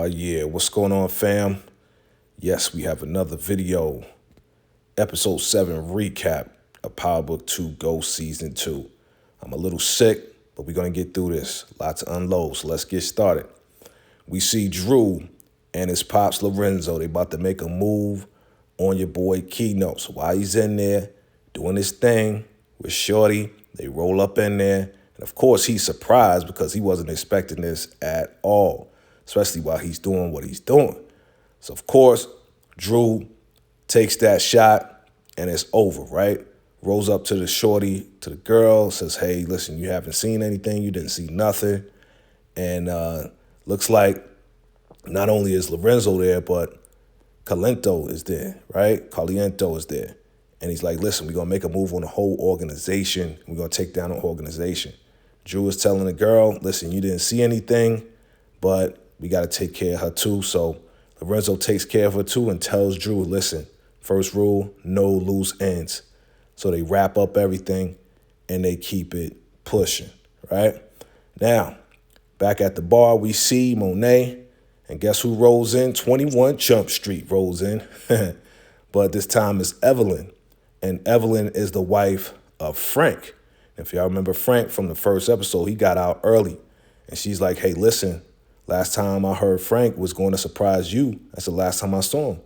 Yeah, what's going on, fam? Yes, we have another video. Episode 7 recap of Power Book 2 Go Season 2. I'm a little sick, but we're going to get through this. Lots to unload, so let's get started. We see Drew and his pops Lorenzo. They about to make a move on your boy Keynote. So while he's in there doing his thing with Shorty, they roll up in there. And of course, he's surprised because he wasn't expecting this at all, especially while he's doing what he's doing. So, of course, Drew takes that shot and it's over, right? Rolls up to the shorty, to the girl, says, hey, listen, you haven't seen anything. You didn't see nothing. And looks like not only is Lorenzo there, but Caliento is there, right? Caliento is there. And he's like, listen, we're going to make a move on the whole organization. We're going to take down the organization. Drew is telling the girl, listen, you didn't see anything, but we got to take care of her too. So Lorenzo takes care of her too and tells Drew, listen, first rule, no loose ends. So they wrap up everything and they keep it pushing, right? Now, back at the bar, we see Monet. And guess who rolls in? 21 Jump Street rolls in. But this time it's Evelyn. And Evelyn is the wife of Frank. If y'all remember Frank from the first episode, he got out early. And she's like, hey, listen, last time I heard Frank was going to surprise you. That's the last time I saw him.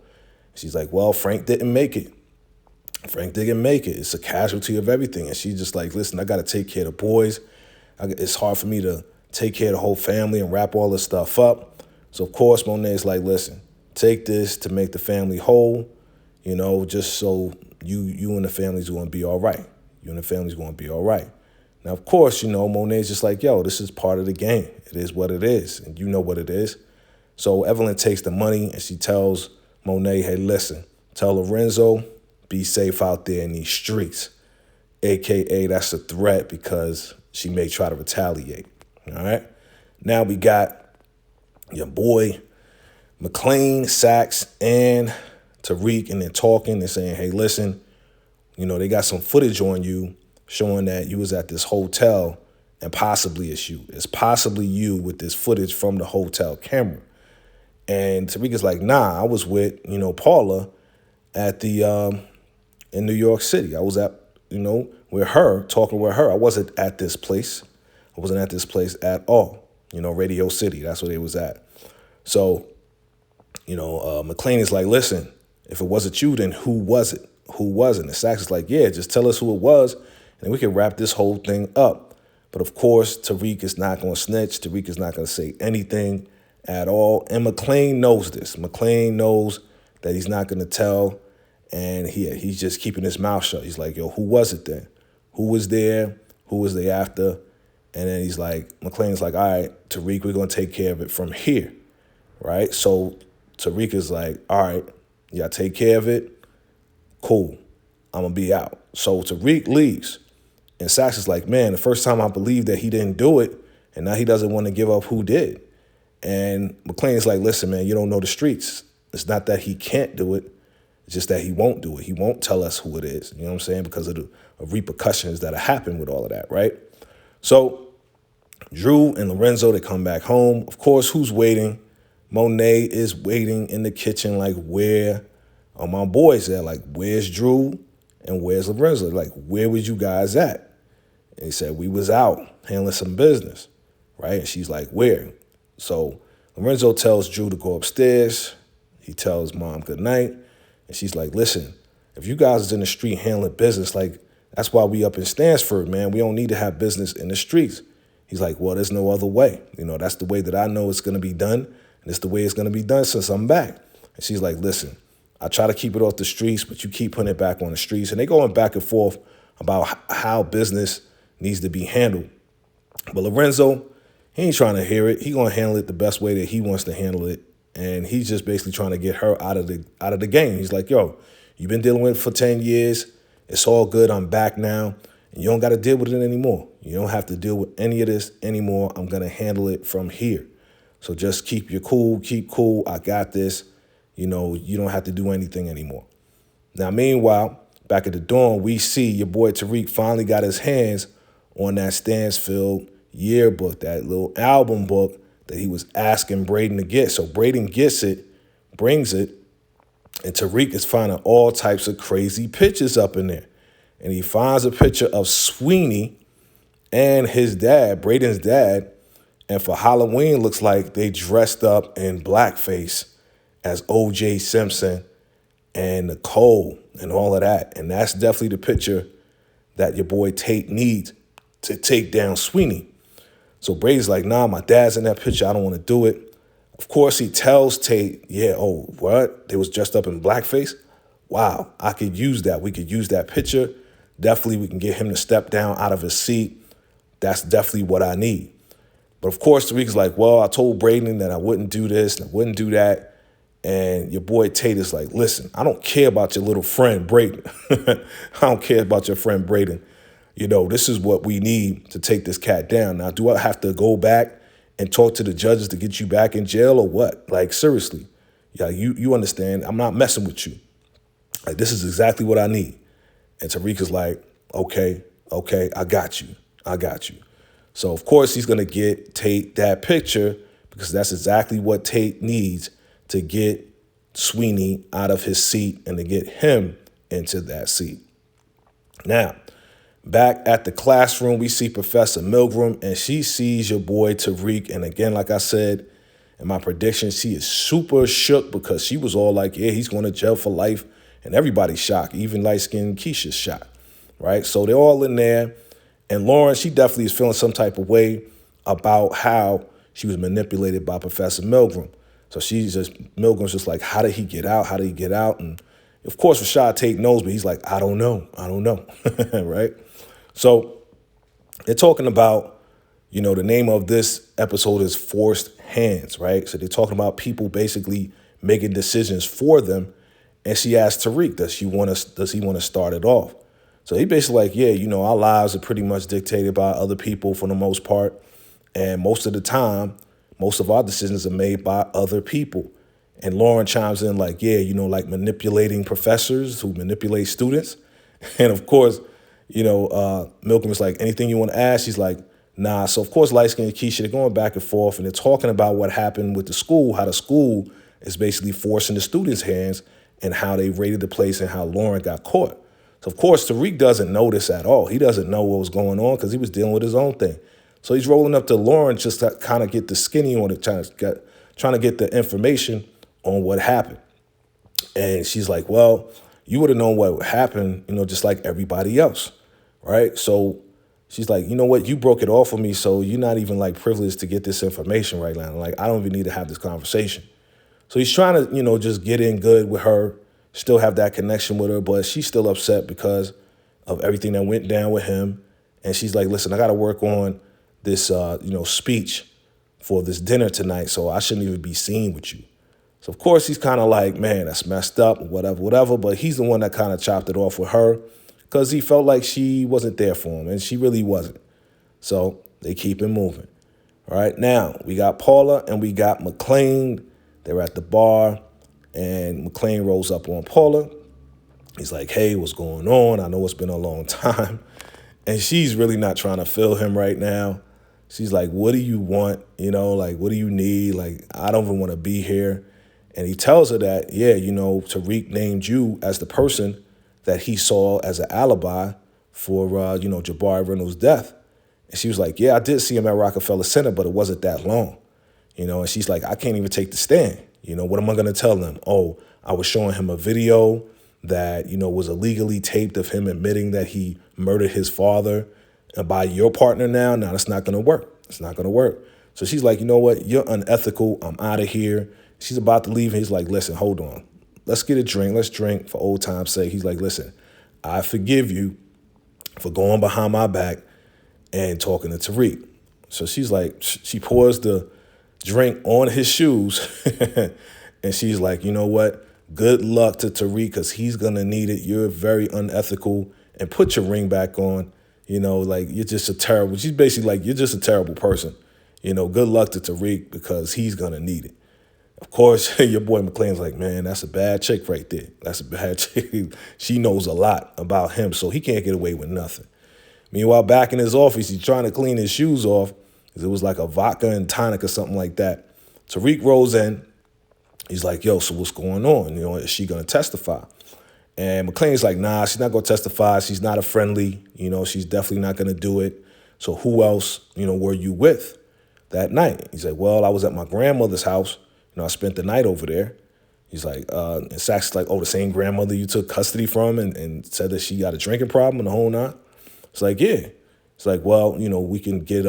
She's like, well, Frank didn't make it. Frank didn't make it. It's a casualty of everything. And she's just like, listen, I got to take care of the boys. It's hard for me to take care of the whole family and wrap all this stuff up. So, of course, Monet's like, listen, take this to make the family whole, you know, just so you and the family's going to be all right. You and the family's going to be all right. Now, of course, you know, Monet's just like, yo, this is part of the game. It is what it is. And you know what it is. So Evelyn takes the money and she tells Monet, hey, listen, tell Lorenzo, be safe out there in these streets. AKA, that's a threat because she may try to retaliate. All right. Now we got your boy McLean, Sax, and Tariq, and they're talking. They're saying, hey, listen, you know, they got some footage on you showing that you was at this hotel and possibly it's you. It's possibly you with this footage from the hotel camera. And Tariq is like, nah, I was with, you know, Paula at the, in New York City. I was at, you know, with her, talking with her. I wasn't at this place. I wasn't at this place at all. You know, Radio City, that's where they was at. So, you know, McLean is like, listen, if it wasn't you, then who was it? Who wasn't? And Sax is like, yeah, just tell us who it was, and then we can wrap this whole thing up. But of course, Tariq is not going to snitch. Tariq is not going to say anything at all. And McLean knows this. McLean knows that he's not going to tell, and he's just keeping his mouth shut. He's like, yo, who was it then? Who was there? Who was they after? And then he's like, McLean's like, all right, Tariq, we're going to take care of it from here, right? So Tariq is like, all right, y'all take care of it. Cool, I'm going to be out. So Tariq leaves. And Sax is like, man, the first time I believed that he didn't do it, and now he doesn't want to give up who did. And McLean is like, listen, man, you don't know the streets. It's not that he can't do it. It's just that he won't do it. He won't tell us who it is, you know what I'm saying, because of the repercussions that happen with all of that, right? So Drew and Lorenzo, they come back home. Of course, who's waiting? Monet is waiting in the kitchen like, where are my boys at? Like, where's Drew and where's Lorenzo? Like, where was you guys at? And he said, we was out handling some business, right? And she's like, where? So Lorenzo tells Drew to go upstairs. He tells mom good night. And she's like, listen, if you guys is in the street handling business, like, that's why we up in Stansford, man. We don't need to have business in the streets. He's like, well, there's no other way. You know, that's the way that I know it's going to be done. And it's the way it's going to be done since I'm back. And she's like, listen, I try to keep it off the streets, but you keep putting it back on the streets. And they going back and forth about how business needs to be handled. But Lorenzo, he ain't trying to hear it. He going to handle it the best way that he wants to handle it. And he's just basically trying to get her out of the game. He's like, yo, you've been dealing with it for 10 years. It's all good. I'm back now. And you don't got to deal with it anymore. You don't have to deal with any of this anymore. I'm going to handle it from here. So just keep your cool, keep cool. I got this. You know, you don't have to do anything anymore. Now, meanwhile, back at the dorm, we see your boy Tariq finally got his hands on that Stansfield yearbook, that little album book that he was asking Braden to get. So Braden gets it, brings it, and Tariq is finding all types of crazy pictures up in there. And he finds a picture of Sweeney and his dad, Braden's dad, and for Halloween, looks like they dressed up in blackface as O.J. Simpson and Nicole and all of that. And that's definitely the picture that your boy Tate needs to take down Sweeney. So Brady's like, nah, my dad's in that picture. I don't want to do it. Of course, he tells Tate, yeah, oh, what? They was dressed up in blackface? Wow, I could use that. We could use that picture. Definitely, we can get him to step down out of his seat. That's definitely what I need. But of course, Tariq is like, well, I told Braden that I wouldn't do this and I wouldn't do that. And your boy Tate is like, listen, I don't care about your little friend, Braden. I don't care about your friend, Braden. You know, this is what we need to take this cat down. Now, do I have to go back and talk to the judges to get you back in jail or what? Like, seriously. Yeah, you understand. I'm not messing with you. Like, this is exactly what I need. And Tariq is like, okay, I got you. So, of course, he's going to get Tate that picture because that's exactly what Tate needs to get Sweeney out of his seat and to get him into that seat. Now, back at the classroom, we see Professor Milgram, and she sees your boy Tariq. And again, like I said in my prediction, she is super shook because she was all like, yeah, he's going to jail for life. And everybody's shocked, even light-skinned Keisha's shocked, right? So they're all in there. And Lauren, she definitely is feeling some type of way about how she was manipulated by Professor Milgram. So Milgram's just like, how did he get out? And of course, Rashad Tate knows, but he's like, I don't know, right? So they're talking about, you know, the name of this episode is Forced Hands, right? So they're talking about people basically making decisions for them. And she asked Tariq, does he want to start it off? So he basically like, yeah, you know, our lives are pretty much dictated by other people for the most part. And most of the time, most of our decisions are made by other people. And Lauren chimes in like, yeah, you know, like manipulating professors who manipulate students. And of course, you know, Milgram is like, anything you want to ask? She's like, nah. So of course, light-skinned and Keisha, they're going back and forth and they're talking about what happened with the school, how the school is basically forcing the students' hands and how they raided the place and how Lauren got caught. So, of course, Tariq doesn't know this at all. He doesn't know what was going on because he was dealing with his own thing. So he's rolling up to Lauren just to kind of get the skinny on it, trying to get the information on what happened. And she's like, well, you would have known what happened, you know, just like everybody else, right? So she's like, you know what? You broke it off of me, so you're not even, like, privileged to get this information right now. Like, I don't even need to have this conversation. So he's trying to, you know, just get in good with her, still have that connection with her, but she's still upset because of everything that went down with him. And she's like, listen, I got to work on this, you know, speech for this dinner tonight, so I shouldn't even be seen with you. So, of course, he's kind of like, man, that's messed up, whatever. But he's the one that kind of chopped it off with her because he felt like she wasn't there for him, and she really wasn't. So they keep it moving. All right, now we got Paula and we got McClain. They're at the bar. And McClain rolls up on Paula. He's like, hey, what's going on? I know it's been a long time. And she's really not trying to feel him right now. She's like, what do you want? You know, like, what do you need? Like, I don't even want to be here. And he tells her that, yeah, you know, Tariq named you as the person that he saw as an alibi for, you know, Jabari Reynolds' death. And she was like, yeah, I did see him at Rockefeller Center, but it wasn't that long. You know, and she's like, I can't even take the stand. You know, what am I going to tell them? Oh, I was showing him a video that, you know, was illegally taped of him admitting that he murdered his father. And by your partner now, that's not going to work. It's not going to work. So she's like, you know what? You're unethical. I'm out of here. She's about to leave. And he's like, listen, hold on. Let's get a drink. Let's drink for old time's sake. He's like, listen, I forgive you for going behind my back and talking to Tariq. So she's like, she pours the drink on his shoes. And she's like, you know what? Good luck to Tariq because he's going to need it. You're very unethical and put your ring back on. You know, like you're just a terrible. She's basically like, you're just a terrible person. You know, good luck to Tariq because he's going to need it. Of course, your boy McClain's like, man, that's a bad chick right there. That's a bad chick. She knows a lot about him, so he can't get away with nothing. Meanwhile, back in his office, he's trying to clean his shoes off. 'Cause it was like a vodka and tonic or something like that. Tariq rolls in. He's like, yo, so what's going on? You know, is she going to testify? And McClain's like, nah, she's not going to testify. She's not a friendly. You know, she's definitely not going to do it. So who else, you know, were you with that night? He's like, well, I was at my grandmother's house. You know, I spent the night over there. He's like, and Sax is like, oh, the same grandmother you took custody from and said that she got a drinking problem and the whole nine? It's like, yeah. It's like, well, you know, we can get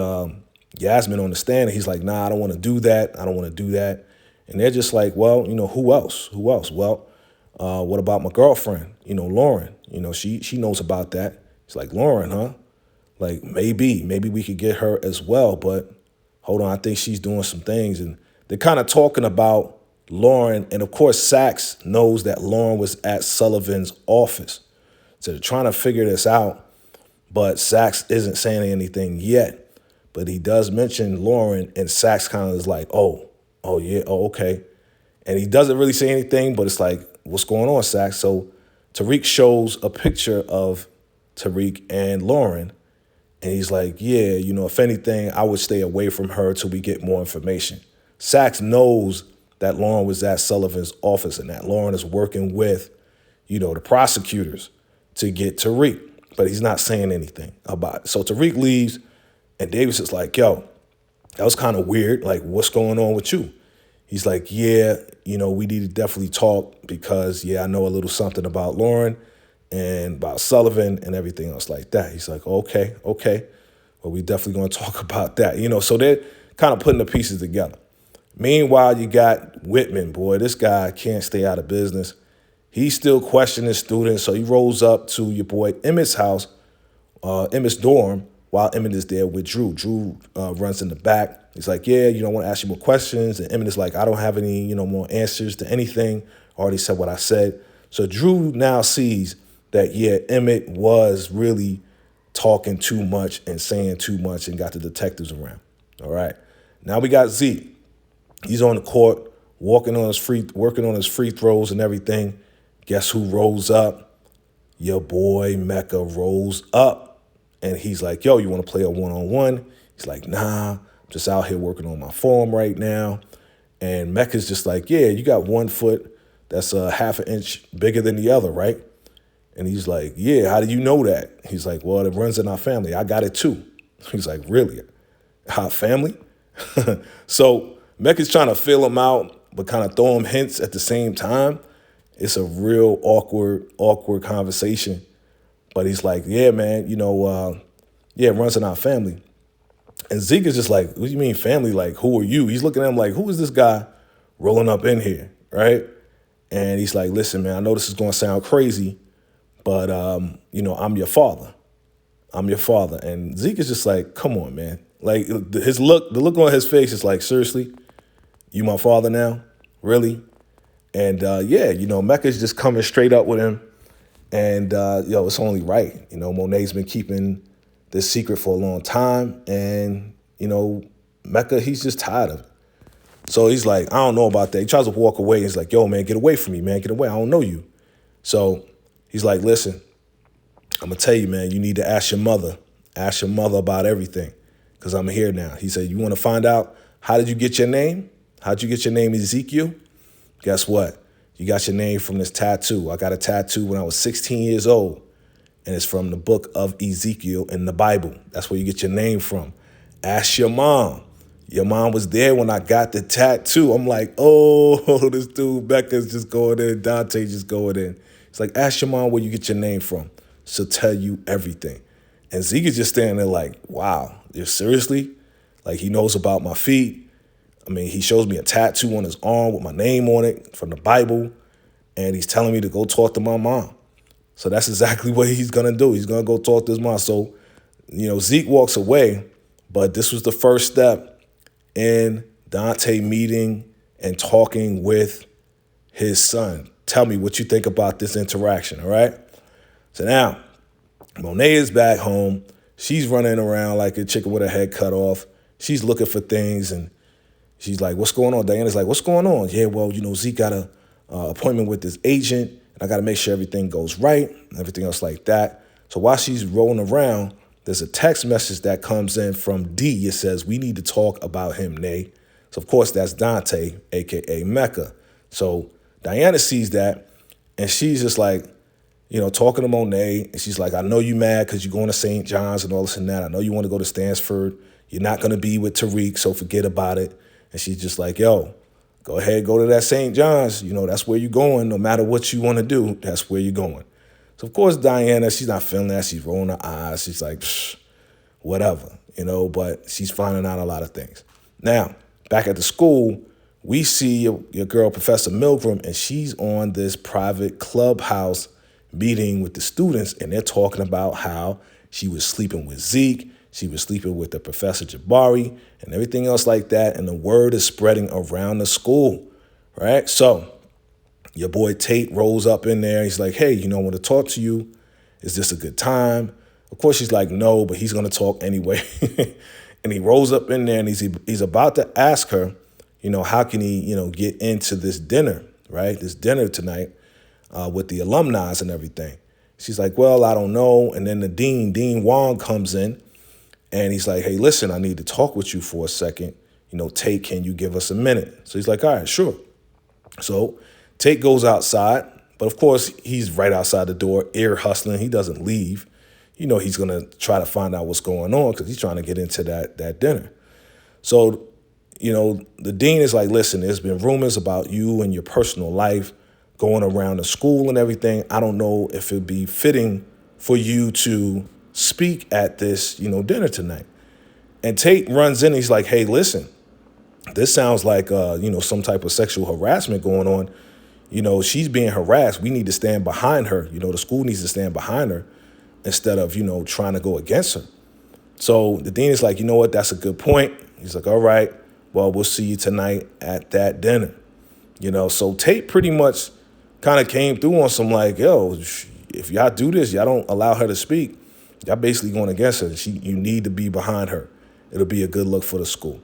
Yasmin on the stand. And he's like, nah, I don't want to do that. I don't want to do that. And they're just like, well, you know, who else? Who else? Well, what about my girlfriend? You know, Lauren. You know, she knows about that. It's like, Lauren, huh? Like, maybe we could get her as well. But hold on, I think she's doing some things. And they're kind of talking about Lauren. And, of course, Sax knows that Lauren was at Sullivan's office. So they're trying to figure this out. But Sax isn't saying anything yet. But he does mention Lauren, and Sax kind of is like, oh, yeah, oh, okay. And he doesn't really say anything, but it's like, what's going on, Sax? So Tariq shows a picture of Tariq and Lauren, and he's like, yeah, you know, if anything, I would stay away from her till we get more information. Sax knows that Lauren was at Sullivan's office and that Lauren is working with, you know, the prosecutors to get Tariq, but he's not saying anything about it. So Tariq leaves, and Davis is like, yo, that was kind of weird. Like, what's going on with you? He's like, yeah, you know, we need to definitely talk because, yeah, I know a little something about Lauren and about Sullivan and everything else like that. He's like, okay. Well, we definitely going to talk about that. You know, so they're kind of putting the pieces together. Meanwhile, you got Whitman, boy. This guy can't stay out of business. He's still questioning students, so he rolls up to your boy Emmett's house, Emmett's dorm, while Emmett is there with Drew. Drew runs in the back. He's like, yeah, you know, I want to ask you more questions. And Emmett is like, I don't have any, you know, more answers to anything. I already said what I said. So Drew now sees that, yeah, Emmett was really talking too much and saying too much and got the detectives around. All right. Now we got Zeke. He's on the court, working on his free throws and everything. Guess who rolls up? Your boy Mecca rolls up. And he's like, yo, you want to play a one-on-one? He's like, nah, I'm just out here working on my form right now. And Mecca's just like, yeah, you got 1 foot that's a half an inch bigger than the other, right? And he's like, yeah, how do you know that? He's like, well, it runs in our family. I got it too. He's like, really? Our family? So Mecca's trying to feel him out, but kind of throw him hints at the same time. It's a real awkward conversation. But he's like, yeah, man, you know, yeah, it runs in our family. And Zeke is just like, what do you mean family? Like, who are you? He's looking at him like, who is this guy rolling up in here, right? And he's like, listen, man, I know this is going to sound crazy, but, you know, I'm your father. I'm your father. And Zeke is just like, come on, man. Like, the look on his face is like, seriously, you my father now? Really? And, yeah, you know, Mecca's just coming straight up with him. And, yo, it's only right. You know, Monet's been keeping this secret for a long time. And, you know, Mecca, he's just tired of it. So he's like, I don't know about that. He tries to walk away. He's like, yo, man, get away from me, man. Get away. I don't know you. So he's like, listen, I'm going to tell you, man, you need to ask your mother. Ask your mother about everything because I'm here now. He said, you want to find out how did you get your name? How'd you get your name, Ezekiel? Guess what? You got your name from this tattoo. I got a tattoo when I was 16 years old, and it's from the book of Ezekiel in the Bible. That's where you get your name from. Ask your mom. Your mom was there when I got the tattoo. I'm like, oh, this dude, Becca's just going in. Dante just going in. It's like, ask your mom where you get your name from. She'll tell you everything. And Zeke is just standing there like, wow, you're seriously? Like, he knows about my feet. I mean, he shows me a tattoo on his arm with my name on it from the Bible, and he's telling me to go talk to my mom. So that's exactly what he's going to do. He's going to go talk to his mom. So, you know, Zeke walks away, but this was the first step in Dante meeting and talking with his son. Tell me what you think about this interaction, all right? So now, Monet is back home. She's running around like a chicken with her head cut off. She's looking for things, and she's like, what's going on? Diana's like, what's going on? Yeah, well, you know, Zeke got a appointment with this agent, and I got to make sure everything goes right and everything else like that. So while she's rolling around, there's a text message that comes in from D. It says, we need to talk about him, Nay. So, of course, that's Dante, a.k.a. Mecca. So Diana sees that, and she's just like, talking to Monet, and she's like, I know you mad because you're going to St. John's and all this and that. I know you want to go to Stansford. You're not going to be with Tariq, so forget about it. And she's just like, yo, go ahead, go to that St. John's. That's where you're going. No matter what you want to do, that's where you're going. So, of course, Diana, she's not feeling that. She's rolling her eyes. She's like, whatever, but she's finding out a lot of things. Now, back at the school, we see your girl, Professor Milgram, and she's on this private clubhouse meeting with the students, and they're talking about how she was sleeping with Zeke, she was sleeping with the Professor Jabari, and everything else like that, and the word is spreading around the school, right? So your boy Tate rolls up in there. He's like, hey, I want to talk to you. Is this a good time? Of course, she's like, no, but he's going to talk anyway. And he rolls up in there, and he's about to ask her, how can he, get into this dinner, right? This dinner tonight with the alumni and everything. She's like, well, I don't know. And then the Dean Wong, comes in, and he's like, hey, listen, I need to talk with you for a second. Tate, can you give us a minute? So he's like, all right, sure. So Tate goes outside, but of course, he's right outside the door, ear hustling. He doesn't leave. He's going to try to find out what's going on because he's trying to get into that dinner. So, the dean is like, listen, there's been rumors about you and your personal life going around the school and everything. I don't know if it'd be fitting for you to speak at this, dinner tonight. And Tate runs in and he's like, hey, listen, this sounds like, some type of sexual harassment going on. She's being harassed. We need to stand behind her. The school needs to stand behind her instead of, trying to go against her. So the dean is like, you know what? That's a good point. He's like, all right, well, we'll see you tonight at that dinner. So Tate pretty much kind of came through on some like, yo, if y'all do this, y'all don't allow her to speak, y'all basically going against her. You need to be behind her. It'll be a good look for the school.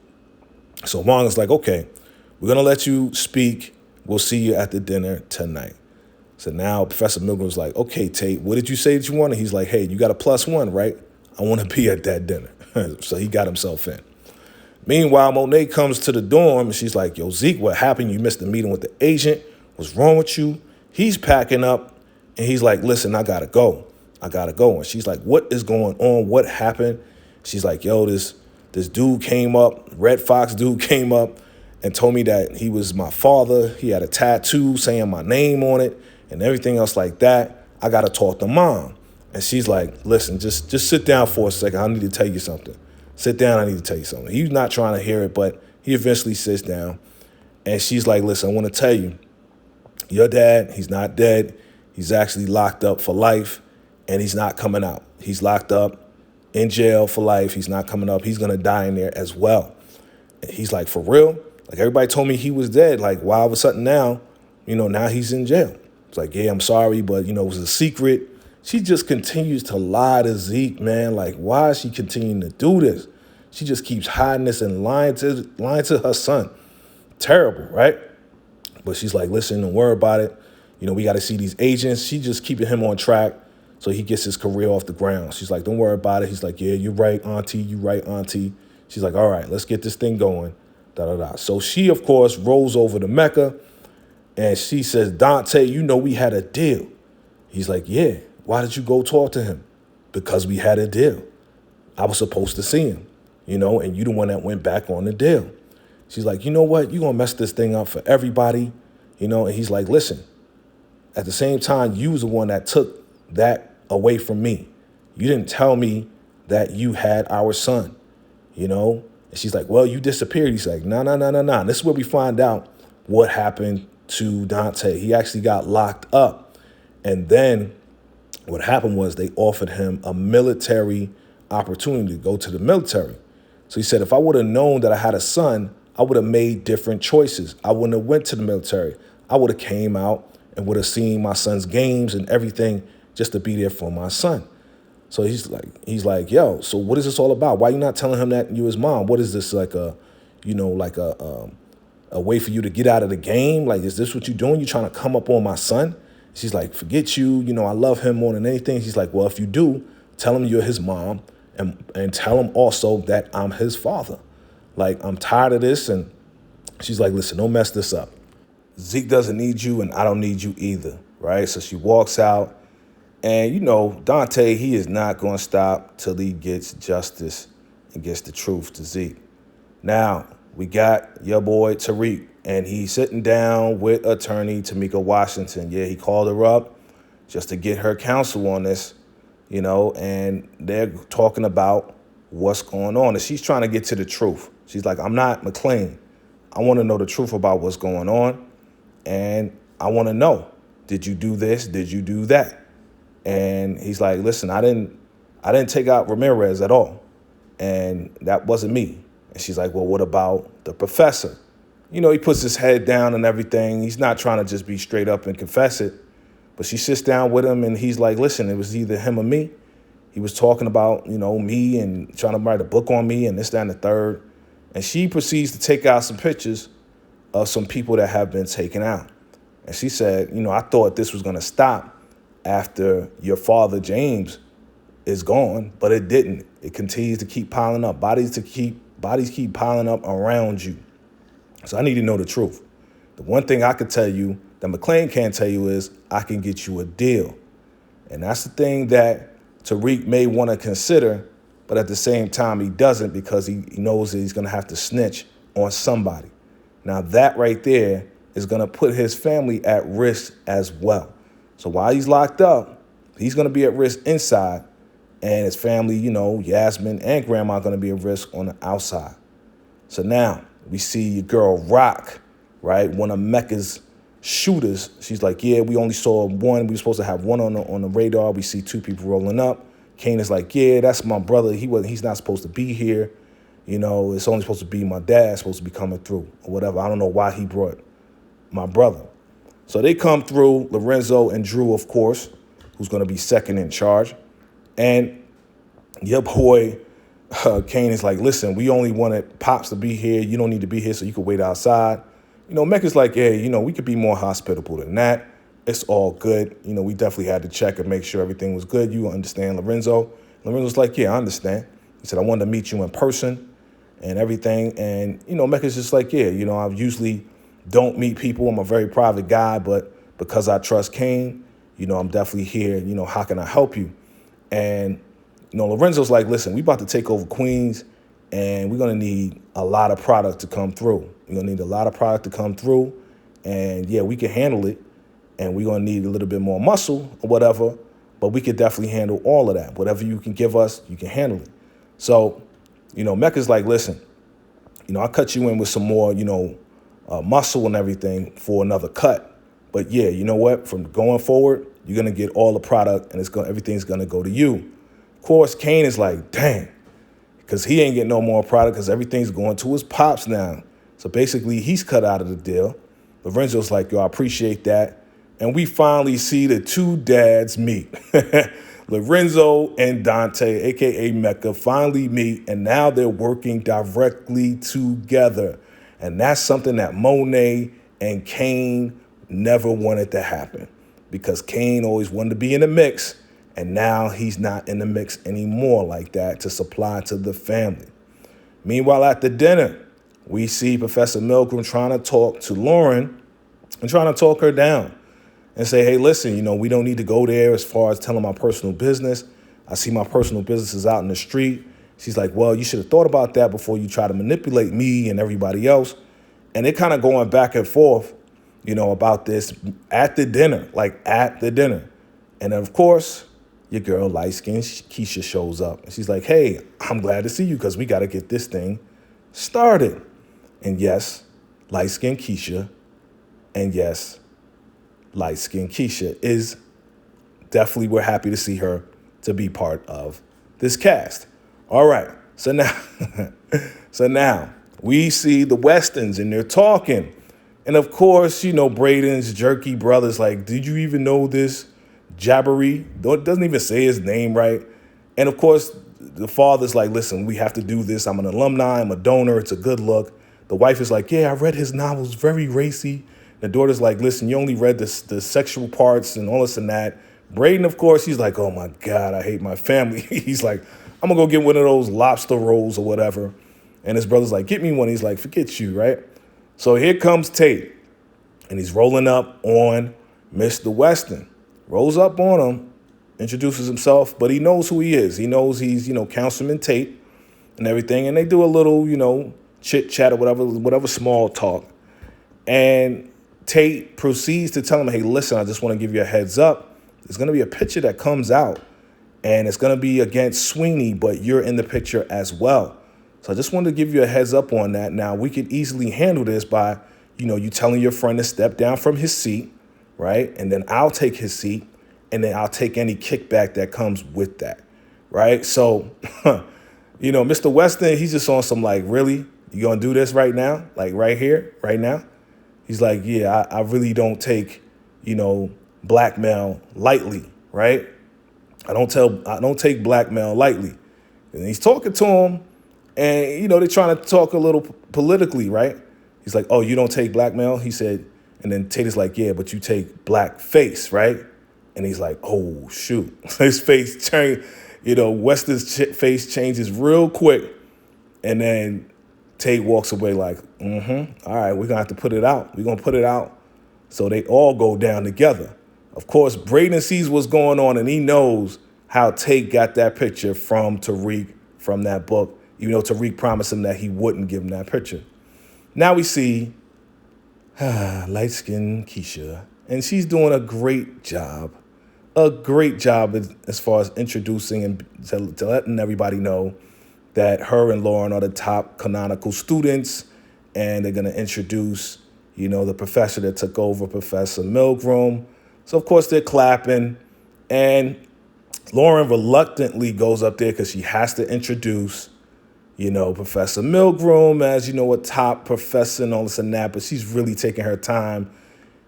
So Wong is like, okay, we're going to let you speak. We'll see you at the dinner tonight. So now Professor Milgram's like, okay, Tate, what did you say that you wanted? He's like, hey, you got a +1, right? I want to be at that dinner. So he got himself in. Meanwhile, Monet comes to the dorm, and she's like, yo, Zeke, what happened? You missed the meeting with the agent. What's wrong with you? He's packing up, and he's like, listen, I got to go. And she's like, what is going on? What happened? She's like, yo, this dude came up, Red Fox dude came up and told me that he was my father. He had a tattoo saying my name on it and everything else like that. I got to talk to mom. And she's like, listen, just sit down for a second. I need to tell you something. Sit down. I need to tell you something. He's not trying to hear it, but he eventually sits down. And she's like, listen, I want to tell you, your dad, he's not dead. He's actually locked up for life, and he's not coming out. He's locked up in jail for life. He's not coming up. He's going to die in there as well. And he's like, for real? Like, everybody told me he was dead. Like, why all of a sudden now, now he's in jail? It's like, yeah, I'm sorry, but, it was a secret. She just continues to lie to Zeke, man. Like, why is she continuing to do this? She just keeps hiding this and lying to her son. Terrible, right? But she's like, listen, don't worry about it. We got to see these agents. She just keeping him on track so he gets his career off the ground. She's like, don't worry about it. He's like, yeah, you're right, auntie. You're right, auntie. She's like, all right, let's get this thing going. So she, of course, rolls over to Mecca, and she says, Dante, we had a deal. He's like, yeah. Why did you go talk to him? Because we had a deal. I was supposed to see him, and you the one that went back on the deal. She's like, you know what? You're going to mess this thing up for everybody, and he's like, listen, at the same time, you was the one that took that away from me. You didn't tell me that you had our son, And she's like, well, you disappeared. He's like, no. And this is where we find out what happened to Dante. He actually got locked up. And then what happened was they offered him a military opportunity to go to the military. So he said, if I would have known that I had a son, I would have made different choices. I wouldn't have went to the military. I would have came out and would have seen my son's games and everything just to be there for my son. So he's like, yo, so what is this all about? Why are you not telling him that you're his mom? What is this, like a way for you to get out of the game? Like, is this what you're doing? You trying to come up on my son? She's like, forget you. I love him more than anything. She's like, well, if you do, tell him you're his mom and tell him also that I'm his father. Like, I'm tired of this. And she's like, listen, don't mess this up. Zeke doesn't need you, and I don't need you either, right? So she walks out. And, Dante, he is not going to stop till he gets justice and gets the truth to Zeke. Now, we got your boy Tariq, and he's sitting down with attorney Tamika Washington. Yeah, he called her up just to get her counsel on this, and they're talking about what's going on. And she's trying to get to the truth. She's like, I'm not McLean. I want to know the truth about what's going on. And I want to know, did you do this? Did you do that? And he's like, listen, I didn't take out Ramirez at all. And that wasn't me. And she's like, well, what about the professor? He puts his head down and everything. He's not trying to just be straight up and confess it. But she sits down with him and he's like, listen, it was either him or me. He was talking about, me and trying to write a book on me and this, that, and the third. And she proceeds to take out some pictures of some people that have been taken out. And she said, I thought this was going to stop after your father, James, is gone, but it didn't. It continues to keep piling up. Bodies keep piling up around you. So I need to know the truth. The one thing I could tell you that McLean can't tell you is I can get you a deal. And that's the thing that Tariq may want to consider, but at the same time he doesn't, because he knows that he's going to have to snitch on somebody. Now that right there is going to put his family at risk as well. So while he's locked up, he's going to be at risk inside, and his family, Yasmin and Grandma are going to be at risk on the outside. So now we see your girl Rock, right? One of Mecca's shooters. She's like, yeah, we only saw one. We were supposed to have one on the radar. We see two people rolling up. Kane is like, yeah, that's my brother. He's not supposed to be here. It's only supposed to be my dad supposed to be coming through or whatever. I don't know why he brought my brother. So they come through, Lorenzo and Drew, of course, who's going to be second in charge. And your boy, Kane, is like, listen, we only wanted Pops to be here. You don't need to be here, so you can wait outside. Mecca's like, hey, we could be more hospitable than that. It's all good. We definitely had to check and make sure everything was good. You understand, Lorenzo? Lorenzo's like, yeah, I understand. He said, I wanted to meet you in person and everything. And, Mecca's just like, yeah, I usually don't meet people. I'm a very private guy, but because I trust Kane, I'm definitely here. How can I help you? And, Lorenzo's like, listen, we about to take over Queens, and we're going to need a lot of product to come through. We're going to need a lot of product to come through, and, yeah, we can handle it, and we're going to need a little bit more muscle or whatever, but we could definitely handle all of that. Whatever you can give us, you can handle it. So, Mecca's like, listen, I'll cut you in with some more, muscle and everything for another cut. But yeah, you know what? From going forward, you're going to get all the product and everything's going to go to you. Of course, Kane is like, dang, because he ain't getting no more product because everything's going to his pops now. So basically, he's cut out of the deal. Lorenzo's like, yo, I appreciate that. And we finally see the two dads meet. Lorenzo and Dante, a.k.a. Mecca, finally meet, and now they're working directly together. And that's something that Monet and Kane never wanted to happen, because Kane always wanted to be in the mix, and now he's not in the mix anymore like that to supply to the family. Meanwhile, at the dinner, we see Professor Milgram trying to talk to Lauren and trying to talk her down and say, hey, listen, we don't need to go there as far as telling my personal business. I see my personal business is out in the street. She's like, well, you should have thought about that before you try to manipulate me and everybody else. And they're kind of going back and forth, about this at the dinner. And of course, your girl, light-skinned Keisha, shows up. And she's like, hey, I'm glad to see you because we got to get this thing started. And yes, light-skinned Keisha, and yes, light-skinned Keisha is definitely, we're happy to see her to be part of this cast. All right, so now we see the Westons and they're talking. And of course, Braden's jerky brother's like, did you even know this Jabbery? Doesn't even say his name right. And of course, the father's like, listen, we have to do this. I'm an alumni. I'm a donor. It's a good look. The wife is like, yeah, I read his novels, very racy. The daughter's like, listen, you only read the sexual parts and all this and that. Braden, of course, he's like, oh, my God, I hate my family. He's like, I'm I'm going to go get one of those lobster rolls or whatever. And his brother's like, get me one. He's like, forget you, right? So here comes Tate, and he's rolling up on Mr. Weston. Rolls up on him, introduces himself, but he knows who he is. He knows he's, Councilman Tate and everything. And they do a little, chit chat or whatever small talk. And Tate proceeds to tell him, hey, listen, I just want to give you a heads up. There's going to be a picture that comes out, and it's going to be against Sweeney, but you're in the picture as well. So I just wanted to give you a heads up on that. Now, we could easily handle this by, you telling your friend to step down from his seat, right? And then I'll take his seat, and then I'll take any kickback that comes with that, right? So, Mr. Weston, he's just on some like, really? You going to do this right now? Like right here, right now? He's like, yeah, I really don't take, blackmail lightly, right? I don't take blackmail lightly. And he's talking to him, and, they're trying to talk a little politically, right? He's like, oh, you don't take blackmail? He said, and then Tate is like, yeah, but you take black face, right? And he's like, oh, shoot. His face changed, Weston's face changes real quick. And then Tate walks away like, all right, we're going to have to put it out. We're going to put it out. So they all go down together. Of course, Braden sees what's going on, and he knows how Tate got that picture from Tariq from that book, even though Tariq promised him that he wouldn't give him that picture. Now we see light-skinned Keisha, and she's doing a great job as far as introducing and to letting everybody know that her and Lauren are the top canonical students, and they're going to introduce, the professor that took over, Professor Milgram. So, of course, they're clapping, and Lauren reluctantly goes up there because she has to introduce, Professor Milgram as, a top professor and all this and that, but she's really taking her time,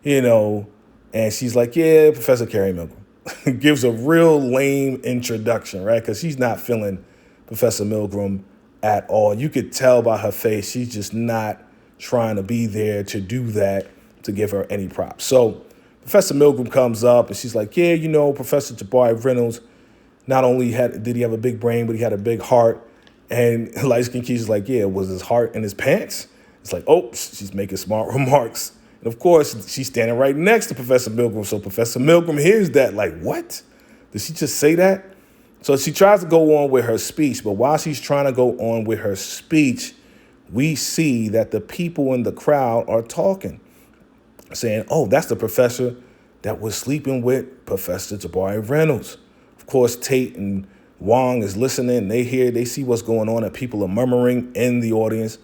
and she's like, yeah, Professor Carrie Milgram. Gives a real lame introduction, right? Because she's not feeling Professor Milgram at all. You could tell by her face, she's just not trying to be there to do that, to give her any props. So Professor Milgram comes up, and she's like, yeah, Professor Jabari Reynolds, not only did he have a big brain, but he had a big heart. And light-skinned Keisha's like, yeah, was his heart in his pants? It's like, oh, she's making smart remarks. And, of course, she's standing right next to Professor Milgram. So Professor Milgram hears that, like, what? Did she just say that? So she tries to go on with her speech. But while she's trying to go on with her speech, we see that the people in the crowd are talking, saying, oh, that's the professor that was sleeping with Professor Jabari Reynolds. Of course, Tate and Wong is listening. They see what's going on, and people are murmuring in the audience.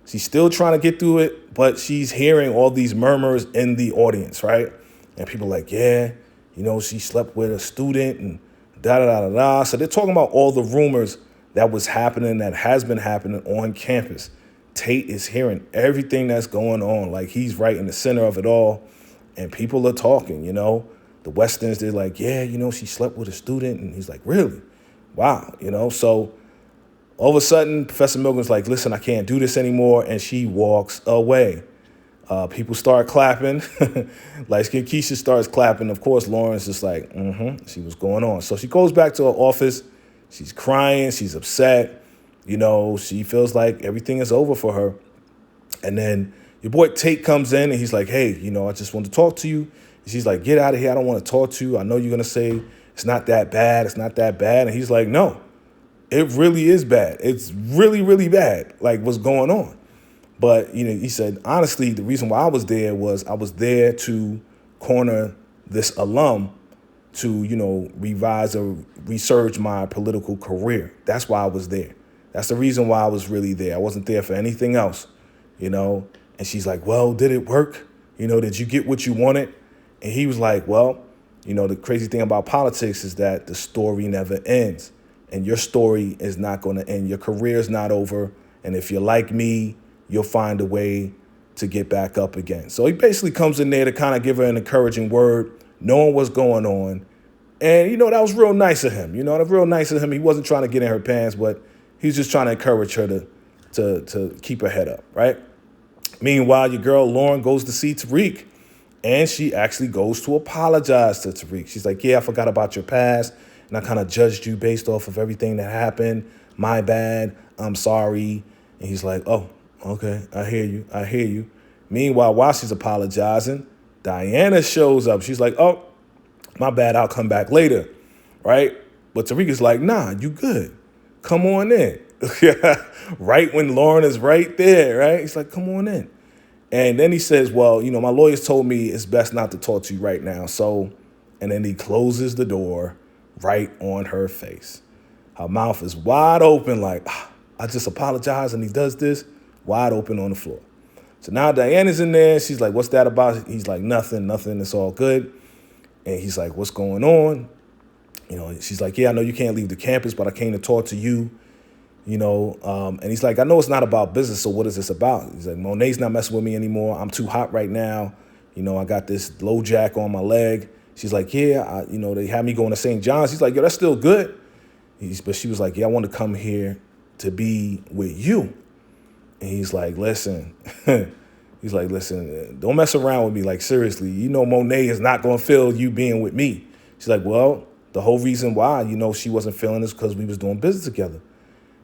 She's still trying to get through it, but she's hearing all these murmurs in the audience, right? And people are like, yeah, she slept with a student and da-da-da-da-da. So they're talking about all the rumors that was happening, that has been happening on campus. Tate is hearing everything that's going on. Like, he's right in the center of it all. And people are talking, The Westons, they're like, yeah, she slept with a student. And he's like, really? Wow, So all of a sudden, Professor Milgram's like, listen, I can't do this anymore. And she walks away. People start clapping. Light-skinned Keisha starts clapping. Of course, Lauren's just like, see what's going on. So she goes back to her office. She's crying. She's upset. She feels like everything is over for her. And then your boy Tate comes in, and he's like, hey, I just want to talk to you. And she's like, get out of here. I don't want to talk to you. I know you're going to say it's not that bad. It's not that bad. And he's like, no, it really is bad. It's really, really bad, like what's going on. But, he said, honestly, the reason why I was there was I was there to corner this alum to, revise or research my political career. That's why I was there. That's the reason why I was really there. I wasn't there for anything else, And she's like, well, did it work? Did you get what you wanted? And he was like, well, the crazy thing about politics is that the story never ends. And your story is not going to end. Your career is not over. And if you're like me, you'll find a way to get back up again. So he basically comes in there to kind of give her an encouraging word, knowing what's going on. And, that was real nice of him. That was real nice of him. He wasn't trying to get in her pants, but he was just trying to encourage her to keep her head up, right? Meanwhile, your girl Lauren goes to see Tariq, and she actually goes to apologize to Tariq. She's like, yeah, I forgot about your past, and I kind of judged you based off of everything that happened. My bad. I'm sorry. And he's like, oh, okay, I hear you. I hear you. Meanwhile, while she's apologizing, Diana shows up. She's like, oh, my bad, I'll come back later, right? But Tariq is like, nah, you good. Come on in. Right when Lauren is right there, right? He's like, come on in. And then he says, well, my lawyers told me it's best not to talk to you right now. So, and then he closes the door right on her face. Her mouth is wide open like, I just apologize. And he does this wide open on the floor. So now Diana's in there. She's like, what's that about? He's like, nothing. It's all good. And he's like, what's going on? She's like, yeah, I know you can't leave the campus, but I came to talk to you. And he's like, I know it's not about business, so what is this about? He's like, Monet's not messing with me anymore. I'm too hot right now. I got this low jack on my leg. She's like, yeah, they had me going to St. John's. He's like, yo, that's still good. But she was like, yeah, I want to come here to be with you. And he's like, listen, don't mess around with me. Like, seriously, Monet is not going to feel you being with me. She's like, well, the whole reason why, she wasn't feeling this because we was doing business together.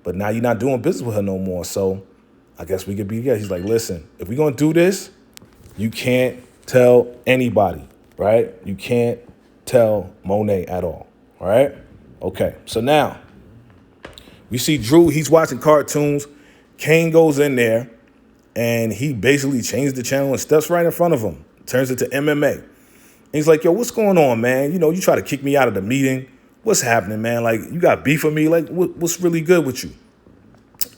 But now you're not doing business with her no more. So I guess we could be together. He's like, listen, if we're going to do this, you can't tell anybody, right? You can't tell Monet at all right? Okay, so now we see Drew. He's watching cartoons. Kane goes in there, and he basically changes the channel and steps right in front of him. Turns it to MMA. And he's like, yo, what's going on, man? You try to kick me out of the meeting. What's happening, man? Like, you got beef with me? Like, what's really good with you?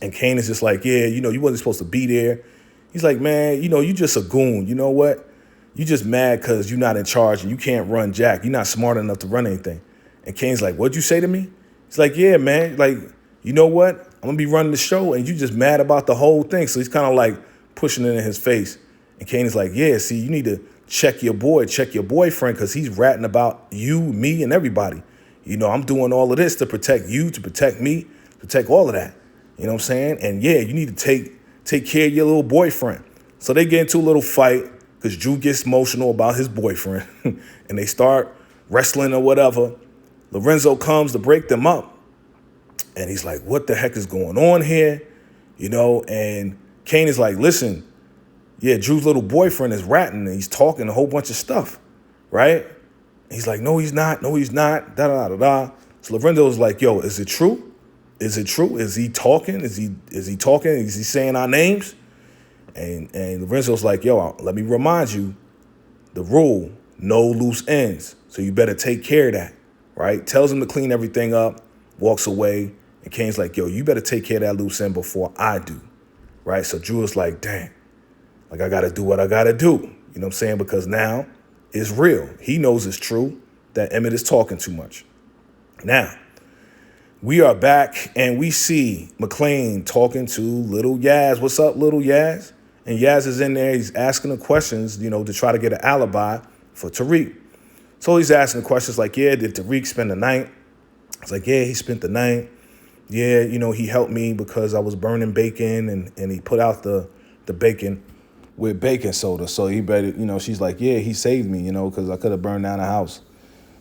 And Kane is just like, yeah, you wasn't supposed to be there. He's like, man, you just a goon. You know what? You just mad because you're not in charge and you can't run Jack. You're not smart enough to run anything. And Kane's like, what'd you say to me? He's like, yeah, man. Like, you know what? I'm going to be running the show and you just mad about the whole thing. So he's kind of like pushing it in his face. And Kane is like, yeah, see, you need to check your boyfriend because he's ratting about you, me, and everybody. I'm doing all of this to protect you, to protect me, to protect all of that. You know what I'm saying? And yeah, you need to take care of your little boyfriend. So they get into a little fight because Drew gets emotional about his boyfriend and they start wrestling or whatever. Lorenzo comes to break them up. And he's like, what the heck is going on here? And Kane is like, listen, yeah, Drew's little boyfriend is ratting and he's talking a whole bunch of stuff, right? He's like, no, he's not, da-da-da-da-da. So Lorenzo's like, yo, is it true? Is it true? Is he talking? Is he talking? Is he saying our names? And Lorenzo's like, yo, let me remind you, the rule, no loose ends. So you better take care of that, right? Tells him to clean everything up, walks away. And Kane's like, yo, you better take care of that loose end before I do, right? So Drew is like, dang, like I got to do what I got to do. You know what I'm saying? Because now it's real. He knows it's true that Emmett is talking too much. Now, we are back and we see McClain talking to little Yaz. What's up, little Yaz? And Yaz is in there. He's asking the questions, to try to get an alibi for Tariq. So he's asking the questions like, yeah, did Tariq spend the night? It's like, yeah, he spent the night. Yeah, he helped me because I was burning bacon and he put out the bacon with baking soda. So he better, she's like, yeah, he saved me, because I could have burned down the house.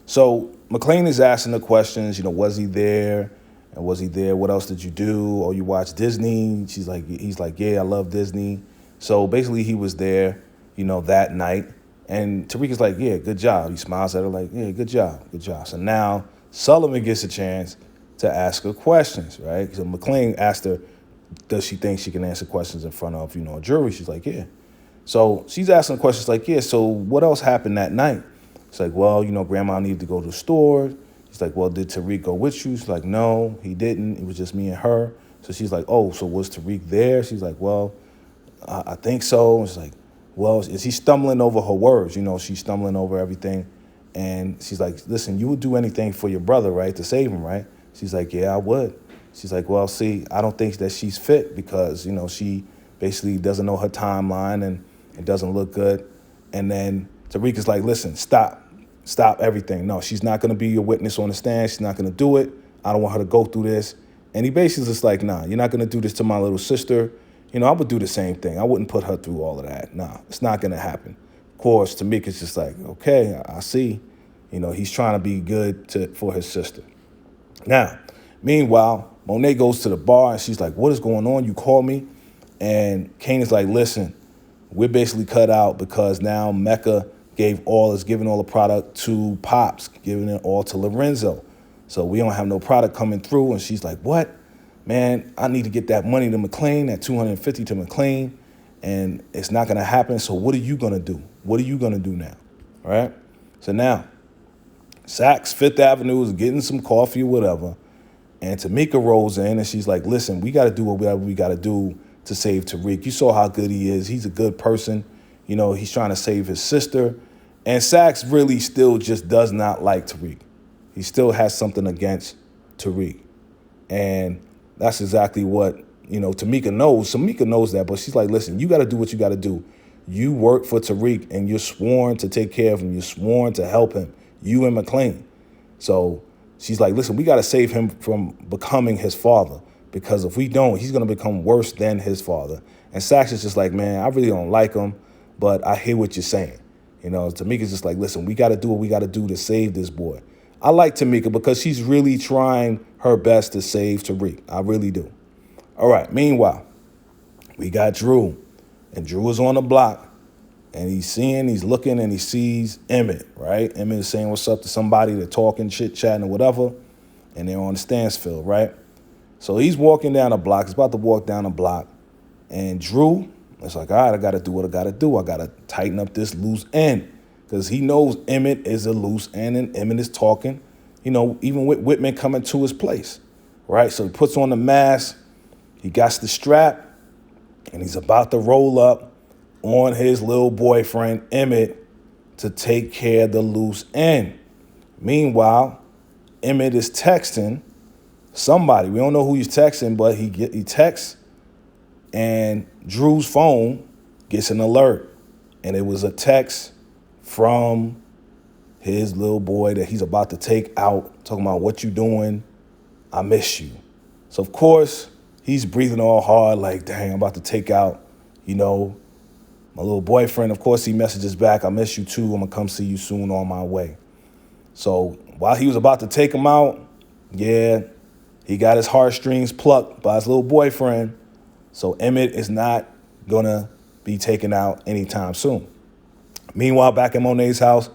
So McClain is asking the questions, was he there? And was he there? What else did you do? Oh, you watched Disney? He's like, yeah, I love Disney. So basically he was there, that night. And Tariq is like, yeah, good job. He smiles at her like, yeah, good job. So now Sullivan gets a chance to ask her questions, right? So McClain asked her, does she think she can answer questions in front of, a jury? She's like, yeah. So she's asking questions like, yeah, so what else happened that night? It's like, well, Grandma needed to go to the store. She's like, well, did Tariq go with you? She's like, no, he didn't. It was just me and her. So she's like, oh, so was Tariq there? She's like, well, I think so. And she's like, well, is he stumbling over her words? She's stumbling over everything. And she's like, listen, you would do anything for your brother, right, to save him, right? She's like, yeah, I would. She's like, well, see, I don't think that she's fit because, she basically doesn't know her timeline and it doesn't look good. And then Tariq is like, listen, stop everything. No, she's not going to be your witness on the stand. She's not going to do it. I don't want her to go through this. And he basically just like, nah, you're not going to do this to my little sister. I would do the same thing. I wouldn't put her through all of that. Nah, it's not going to happen. Of course, Tamika's just like, okay, I see. He's trying to be good for his sister. Now, meanwhile, Monet goes to the bar and she's like, what is going on? You called me? And Kane is like, listen, we're basically cut out because now Mecca is giving all the product to Pops, giving it all to Lorenzo. So we don't have no product coming through. And she's like, what? Man, I need to get that money to McLean, that $250 to McLean, and it's not going to happen. So what are you going to do? What are you going to do now? All right? So now, Saks Fifth Avenue is getting some coffee or whatever, and Tamika rolls in, and she's like, listen, we got to do whatever we got to do to save Tariq. You saw how good he is. He's a good person. He's trying to save his sister. And Saks really still just does not like Tariq. He still has something against Tariq. And that's exactly what, Tamika knows. Tamika knows that, but she's like, listen, you got to do what you got to do. You work for Tariq, and you're sworn to take care of him. You're sworn to help him, you and McLean. So she's like, listen, we got to save him from becoming his father, because if we don't, he's going to become worse than his father. And Saks is just like, man, I really don't like him, but I hear what you're saying. Tamika's just like, listen, we got to do what we got to do to save this boy. I like Tamika because she's really trying her best to save Tariq. I really do. All right. Meanwhile, we got Drew, and Drew is on the block, and he's looking, and he sees Emmett, right? Emmett is saying what's up to somebody. They're talking, chit-chatting or whatever, and they're on the Stansfield, right? So he's walking down the block. He's about to walk down the block, and Drew is like, all right, I got to do what I got to do. I got to tighten up this loose end, because he knows Emmett is a loose end, and Emmett is talking, even with Whitman coming to his place, right? So he puts on the mask. He got the strap, and he's about to roll up on his little boyfriend, Emmett, to take care of the loose end. Meanwhile, Emmett is texting somebody. We don't know who he's texting, but he texts, and Drew's phone gets an alert, and it was a text from his little boy that he's about to take out, talking about, what you doing? I miss you. So, of course, he's breathing all hard like, dang, I'm about to take out, my little boyfriend. Of course, he messages back, I miss you too. I'm going to come see you soon on my way. So while he was about to take him out, he got his heartstrings plucked by his little boyfriend. So Emmett is not going to be taken out anytime soon. Meanwhile, back in Monet's house,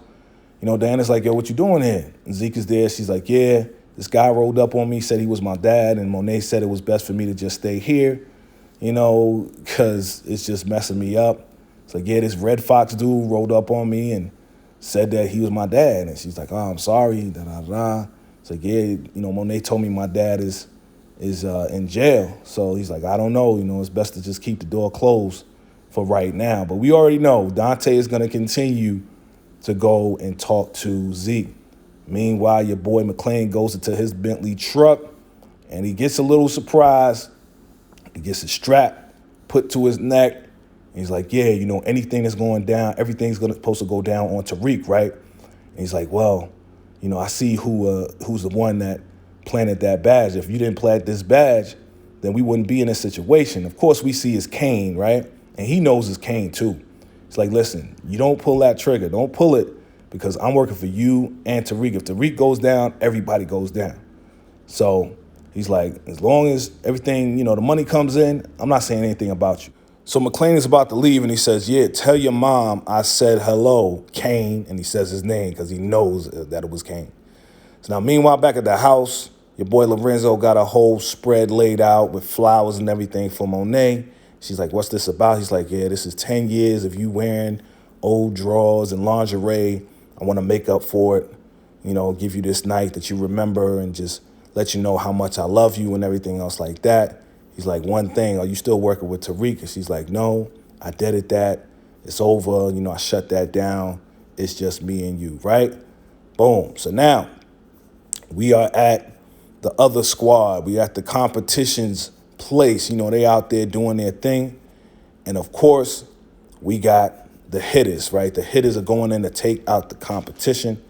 Diana's like, yo, what you doing here? And Zeke is there. She's like, yeah, this guy rolled up on me, said he was my dad, and Monet said it was best for me to just stay here, because it's just messing me up. It's like, yeah, this Red Fox dude rolled up on me and said that he was my dad. And she's like, oh, I'm sorry, da-da-da. It's like, yeah, Monet told me my dad is in jail. So he's like, I don't know, it's best to just keep the door closed for right now. But we already know Dante is going to continue to go and talk to Zeke. Meanwhile, your boy McLean goes into his Bentley truck, and he gets a little surprised. He gets a strap put to his neck. And he's like, yeah, anything that's going down, everything's supposed to go down on Tariq, right? And he's like, well, I see who's the one that planted that badge. If you didn't plant this badge, then we wouldn't be in this situation. Of course, we see it's Kane, right? And he knows it's Kane too. It's like, listen, you don't pull that trigger. Don't pull it, because I'm working for you and Tariq. If Tariq goes down, everybody goes down. So he's like, as long as everything, the money comes in, I'm not saying anything about you. So McLean is about to leave, and he says, yeah, tell your mom I said hello, Kane. And he says his name because he knows that it was Kane. So now, meanwhile, back at the house, your boy Lorenzo got a whole spread laid out with flowers and everything for Monet. She's like, what's this about? He's like, yeah, this is 10 years of you wearing old drawers and lingerie. I want to make up for it, give you this night that you remember and just let you know how much I love you and everything else like that. He's like, one thing, are you still working with Tariq? And she's like, no, I did that. It's over. I shut that down. It's just me and you, right? Boom. So now we are at the other squad. We at the competition's place. They out there doing their thing. And of course, we got the hitters, right? The hitters are going in to take out the competition.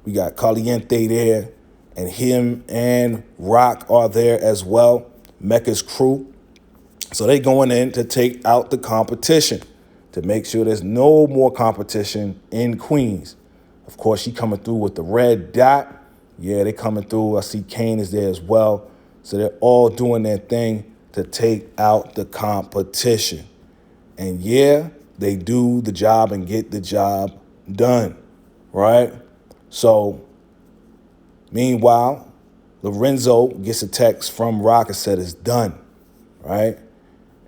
We got Caliente there, and him and Rock are there as well, Mecca's crew. So they going in to take out the competition, to make sure there's no more competition in Queens. Of course, she coming through with the red dot. Yeah, they coming through. I see Kane is there as well. So they're all doing their thing to take out the competition. And yeah, they do the job and get the job done, right? So meanwhile, Lorenzo gets a text from Rock and said it's done, right?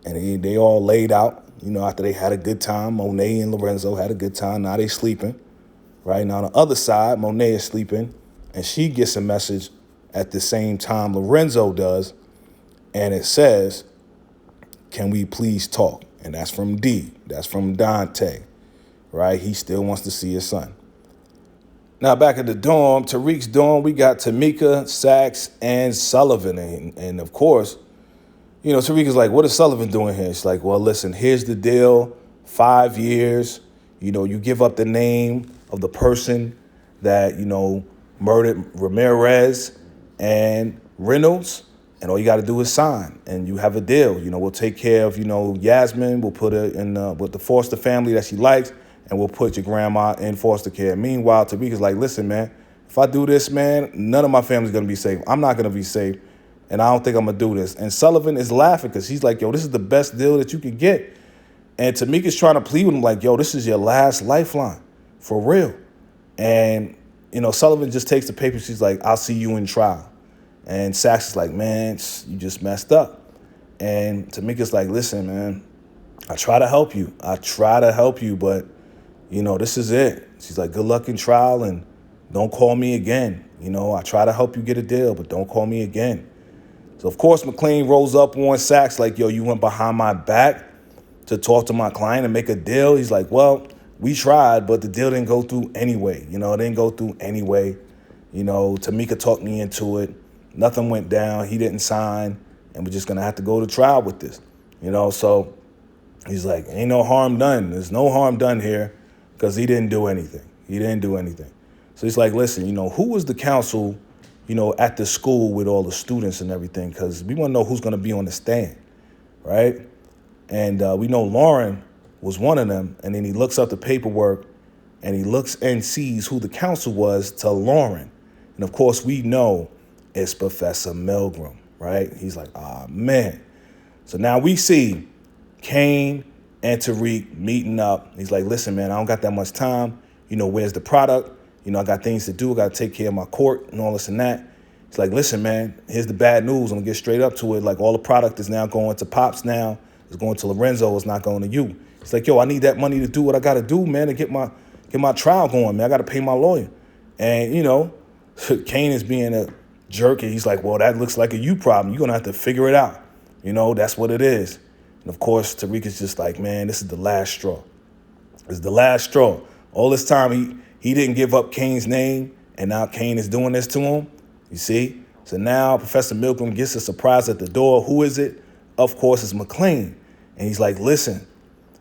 And they all laid out, after they had a good time. Monet and Lorenzo had a good time. Now they sleeping, right? Now on the other side, Monet is sleeping, and she gets a message at the same time Lorenzo does, and it says, "Can we please talk?" And that's from D. That's from Dante, right? He still wants to see his son. Now back at the dorm, Tariq's dorm, we got Tamika, Sax, and Sullivan. And of course, Tariq is like, what is Sullivan doing here? It's like, well, listen, here's the deal. 5 years, you give up the name of the person that, murdered Ramirez and Reynolds, and all you got to do is sign, and you have a deal. We'll take care of, Yasmin. We'll put her in with the foster family that she likes, and we'll put your grandma in foster care. Meanwhile, Tariq is like, listen, man, if I do this, man, none of my family's going to be safe. I'm not going to be safe, and I don't think I'm going to do this. And Sullivan is laughing because he's like, yo, this is the best deal that you can get. And Tamika's trying to plead with him like, yo, this is your last lifeline, for real. And, Sullivan just takes the paper. She's like, I'll see you in trial. And Sax is like, man, you just messed up. And Tamika's like, listen, man, I try to help you. But, this is it. She's like, good luck in trial and don't call me again. I try to help you get a deal, but don't call me again. So, of course, McLean rolls up on Sax like, yo, you went behind my back to talk to my client and make a deal. He's like, well, we tried, but the deal didn't go through anyway. It didn't go through anyway. Tamika talked me into it. Nothing went down. He didn't sign, and we're just going to have to go to trial with this. So he's like, ain't no harm done. There's no harm done here because he didn't do anything. So he's like, listen, who was the counsel, at the school with all the students and everything? Because we want to know who's going to be on the stand, right? And we know Lauren was one of them. And then he looks up the paperwork and he looks and sees who the counsel was to Lauren. And of course, we know it's Professor Milgram, right? He's like, man. So now we see Kane and Tariq meeting up. He's like, listen, man, I don't got that much time. Where's the product? I got things to do. I got to take care of my court and all this and that. He's like, listen, man, here's the bad news. I'm going to get straight up to it. Like, all the product is now going to Pops now. It's going to Lorenzo. It's not going to you. It's like, yo, I need that money to do what I got to do, man, to get my trial going, man. I got to pay my lawyer. And, Kane is being a jerk, and he's like, well, that looks like a you problem. You're going to have to figure it out. That's what it is. And, of course, Tariq is just like, man, this is the last straw. It's the last straw. All this time, he didn't give up Kane's name, and now Kane is doing this to him. You see? So now Professor Milgram gets a surprise at the door. Who is it? Of course, it's McLean. And he's like, listen,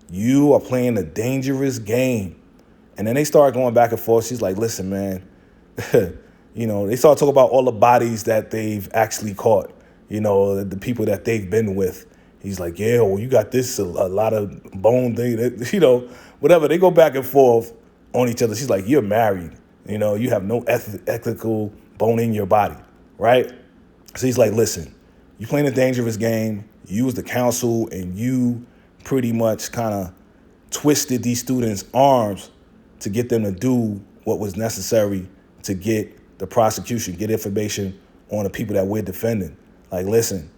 you are playing a dangerous game. And then they start going back and forth. She's like, listen, man, they start talking about all the bodies that they've actually caught, the people that they've been with. He's like, yeah, well, you got this, a lot of bone thing, that, whatever. They go back and forth on each other. She's like, you're married. You have no ethical bone in your body, right? So he's like, listen, you playing a dangerous game. You was the counsel, and you pretty much kind of twisted these students' arms to get them to do what was necessary to get the prosecution, get information on the people that we're defending. Like, listen,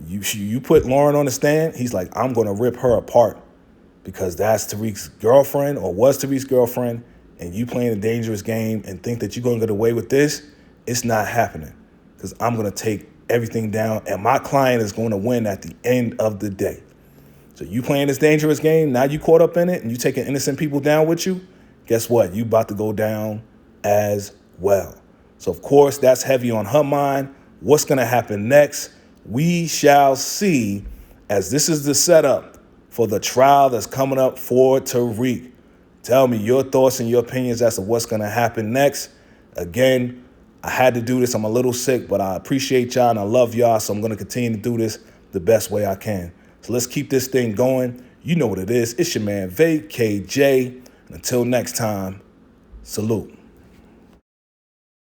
you put Lauren on the stand. He's like, I'm going to rip her apart because that's Tariq's girlfriend or was Tariq's girlfriend, and you playing a dangerous game and think that you're going to get away with this. It's not happening because I'm going to take everything down, and my client is going to win at the end of the day. So you playing this dangerous game, now you caught up in it, and you taking innocent people down with you, guess what? You about to go down as well. So, of course, that's heavy on her mind. What's going to happen next? We shall see, as this is the setup for the trial that's coming up for Tariq. Tell me your thoughts and your opinions as to what's going to happen next. Again, I had to do this. I'm a little sick, but I appreciate y'all and I love y'all, so I'm going to continue to do this the best way I can. So let's keep this thing going. You know what it is. It's your man, VACAY-J. And until next time, Salute.